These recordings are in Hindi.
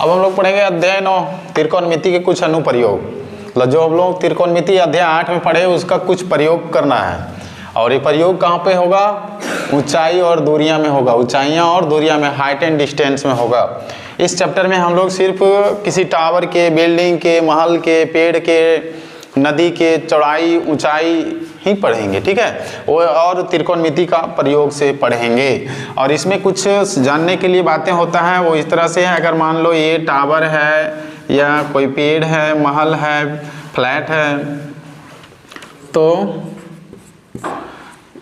अब हम लोग पढ़ेंगे अध्याय 9 त्रिकोणमिति के कुछ अनुप्रयोग। जो हम लोग त्रिकोणमिति अध्याय 8 में पढ़े उसका कुछ प्रयोग करना है। और ये प्रयोग कहाँ पे होगा? ऊंचाई और दूरियां में होगा, ऊंचाइयां और दूरियां में, हाइट एंड डिस्टेंस में होगा। इस चैप्टर में हम लोग सिर्फ किसी टावर के, बिल्डिंग के, महल के, पेड़ के, नदी के चौड़ाई ऊंचाई ही पढ़ेंगे, ठीक है। वो और त्रिकोणमिति का प्रयोग से पढ़ेंगे। और इसमें कुछ जानने के लिए बातें होता है वो इस तरह से है। अगर मान लो ये टावर है या कोई पेड़ है, महल है, फ्लैट है, तो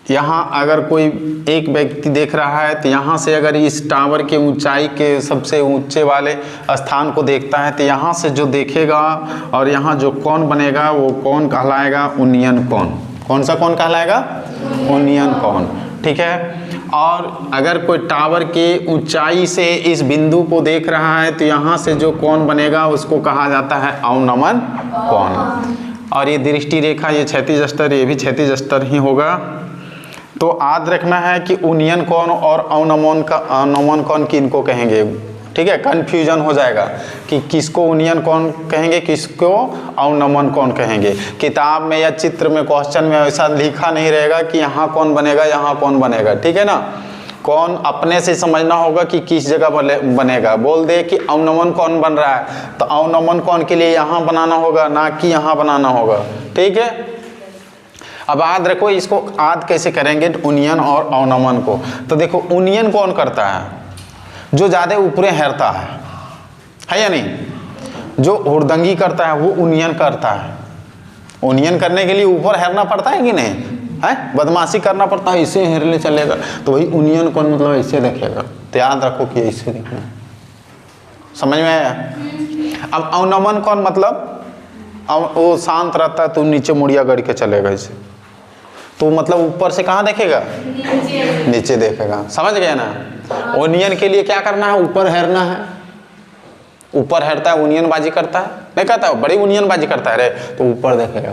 यहाँ अगर कोई एक व्यक्ति देख रहा है तो यहाँ से अगर इस टावर के ऊंचाई के सबसे ऊंचे वाले स्थान को देखता है तो यहाँ से जो देखेगा और यहाँ जो कोण बनेगा वो कोण कहलाएगा उन्नयन कोण। कौन सा कोण कहलाएगा? उन्नयन कोण, ठीक है। और अगर कोई टावर के ऊंचाई से इस बिंदु को देख रहा है तो यहाँ से जो कोण बनेगा उसको कहा जाता है अवनमन कोण। और ये दृष्टि रेखा, ये क्षैतिज स्तर, ये भी क्षैतिज स्तर ही होगा। तो याद रखना है कि उन्नयन कोण और अवनमन कोण किनको कहेंगे, ठीक है। कन्फ्यूजन हो जाएगा कि किसको उन्नयन कोण कहेंगे, किसको अवनमन कोण कहेंगे। किताब में या चित्र में, क्वेश्चन में ऐसा लिखा नहीं रहेगा कि यहाँ कौन बनेगा, यहाँ कौन बनेगा, ठीक है ना। कौन अपने से समझना होगा कि किस जगह बनेगा। बोल दे कि अवनमन कोण बन रहा है तो अवनमन कोण के लिए यहाँ बनाना होगा, ना कि यहाँ बनाना होगा, ठीक है। अब याद रखो, इसको याद कैसे करेंगे उन्नयन और अवनमन को। तो देखो, उन्नयन कौन करता है? जो ज़्यादा ऊपरे हेरता है या नहीं। जो हुड़दंगी करता है वो उन्नयन करता है। उन्नयन करने के लिए ऊपर हेरना पड़ता है कि नहीं है? बदमाशी करना पड़ता है, इसे हेरने चलेगा तो वही उन्नयन कौन, मतलब ऐसे देखेगा। तो याद रखो कि ऐसे देखना, समझ में आया। अब अवनमन कौन, मतलब वो शांत रहता है तो नीचे मुड़िया गड़ के चलेगा ऐसे, तो मतलब ऊपर से कहाँ देखेगा? नीचे देखेगा, समझ गया ना। उन्नयन के लिए क्या करना है? ऊपर हेरना है। ऊपर हेरता है उन्नयन बाजी करता है, नहीं कहता बड़ी उन्नयन बाजी करता है रे, तो ऊपर देखेगा।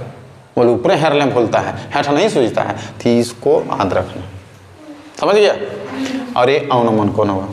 बोले ऊपर हेरने भूलता है, हेठ नहीं सोचता है। तो इसको याद रखना, समझ गया। और ये अवनमन कोण होगा।